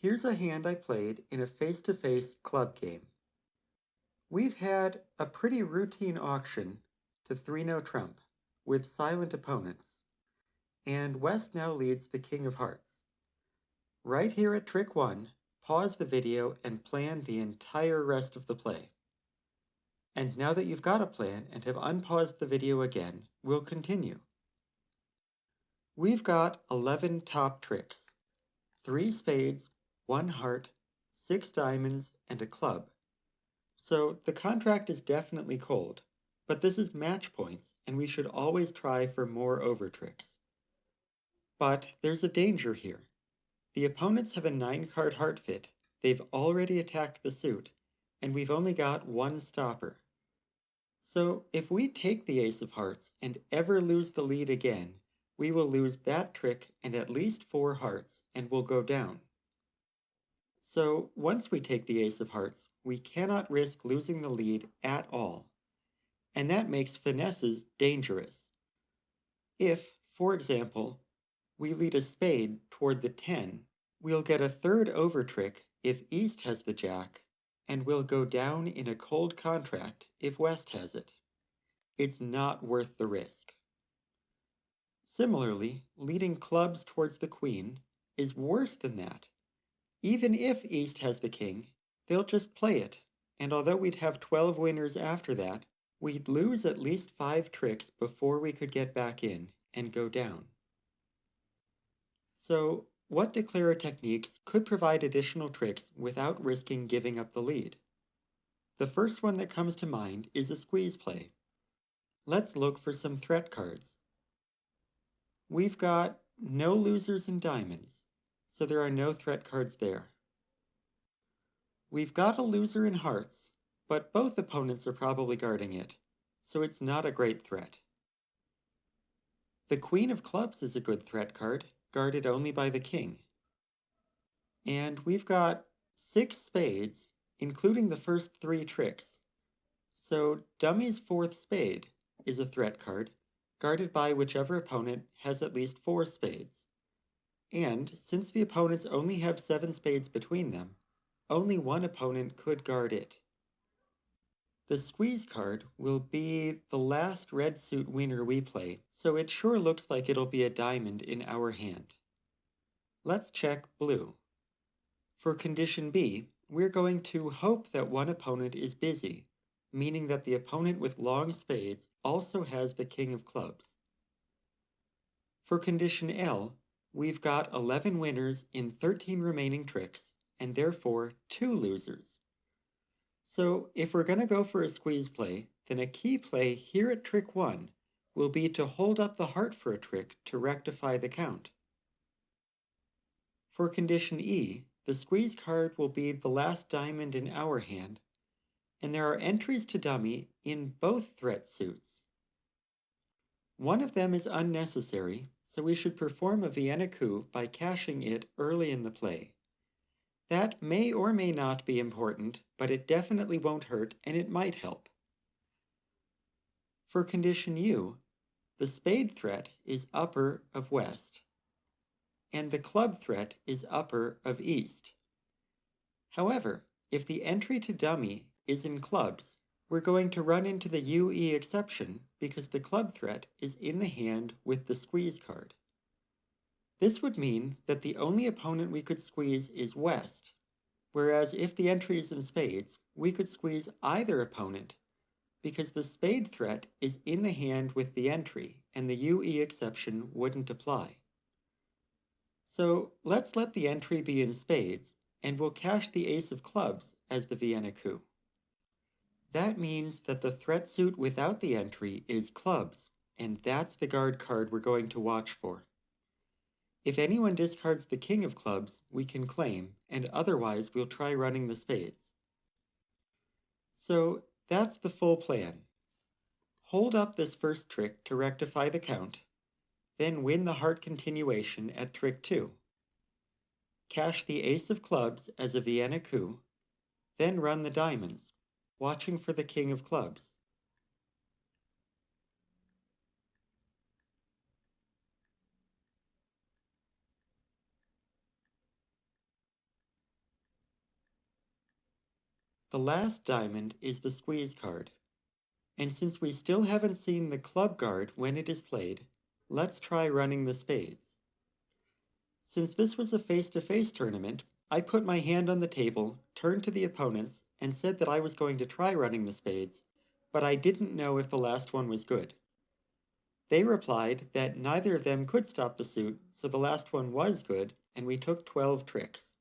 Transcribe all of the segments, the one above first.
Here's a hand I played in a face-to-face club game. We've had a pretty routine auction to 3-no trump, with silent opponents, and West now leads the King of Hearts. Right here at Trick 1, pause the video and plan the entire rest of the play. And now that you've got a plan and have unpaused the video again, we'll continue. We've got 11 top tricks: 3 spades, 1 heart, 6 diamonds, and a club. So the contract is definitely cold, but this is match points and we should always try for more over tricks. But there's a danger here. The opponents have a 9-card heart fit, they've already attacked the suit, and we've only got 1 stopper. So if we take the ace of hearts and ever lose the lead again, we will lose that trick and at least 4 hearts and will go down. So once we take the ace of hearts, we cannot risk losing the lead at all. And that makes finesses dangerous. If, for example, we lead a spade toward the 10, we'll get a third over trick if East has the jack, and we'll go down in a cold contract if West has it. It's not worth the risk. Similarly, leading clubs towards the queen is worse than that. Even if East has the king, they'll just play it, and although we'd have 12 winners after that, we'd lose at least 5 tricks before we could get back in and go down. So, what declarer techniques could provide additional tricks without risking giving up the lead? The first one that comes to mind is a squeeze play. Let's look for some threat cards. We've got no losers in diamonds, so there are no threat cards there. We've got a loser in hearts, but both opponents are probably guarding it, so it's not a great threat. The Queen of Clubs is a good threat card, guarded only by the king. And we've got 6 spades, including the first 3 tricks. So Dummy's 4th spade is a threat card, guarded by whichever opponent has at least 4 spades. And since the opponents only have 7 spades between them, only one opponent could guard it. The squeeze card will be the last red suit winner we play, so it sure looks like it'll be a diamond in our hand. Let's check blue. For condition B, we're going to hope that one opponent is busy, meaning that the opponent with long spades also has the king of clubs. For condition L, we've got 11 winners in 13 remaining tricks, and therefore 2 losers. So if we're going to go for a squeeze play, then a key play here at trick 1 will be to hold up the heart for a trick to rectify the count. For condition E, the squeeze card will be the last diamond in our hand, and there are entries to dummy in both threat suits. One of them is unnecessary, so we should perform a Vienna coup by cashing it early in the play. That may or may not be important, but it definitely won't hurt and it might help. For condition U, the spade threat is upper of West, and the club threat is upper of East. However, if the entry to dummy is in clubs, we're going to run into the UE exception because the club threat is in the hand with the squeeze card. This would mean that the only opponent we could squeeze is West, whereas if the entry is in spades, we could squeeze either opponent because the spade threat is in the hand with the entry and the UE exception wouldn't apply. So let's let the entry be in spades and we'll cash the ace of clubs as the Vienna coup. That means that the threat suit without the entry is clubs, and that's the guard card we're going to watch for. If anyone discards the king of clubs, we can claim, and otherwise we'll try running the spades. So that's the full plan. Hold up this first trick to rectify the count, then win the heart continuation at trick 2. Cash the ace of clubs as a Vienna coup, then run the diamonds, watching for the king of clubs. The last diamond is the squeeze card. And since we still haven't seen the club guard when it is played, let's try running the spades. Since this was a face-to-face tournament, I put my hand on the table, turned to the opponents, and said that I was going to try running the spades, but I didn't know if the last one was good. They replied that neither of them could stop the suit, so the last one was good, and we took 12 tricks.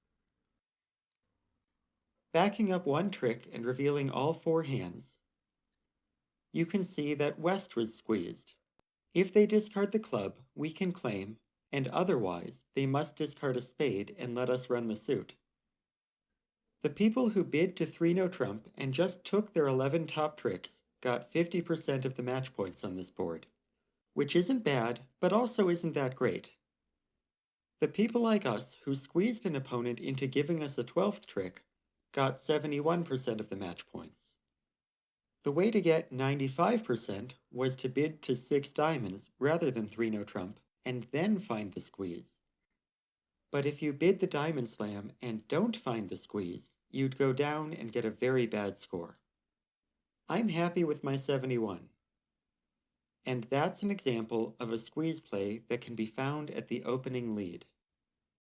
Backing up one trick and revealing all four hands, you can see that West was squeezed. If they discard the club, we can claim, and otherwise they must discard a spade and let us run the suit. The people who bid to 3-no trump and just took their 11 top tricks got 50% of the match points on this board, which isn't bad, but also isn't that great. The people like us who squeezed an opponent into giving us a 12th trick got 71% of the match points. The way to get 95% was to bid to 6 diamonds rather than 3-no trump, and then find the squeeze. But if you bid the diamond slam and don't find the squeeze, you'd go down and get a very bad score. I'm happy with my 71. And that's an example of a squeeze play that can be found at the opening lead.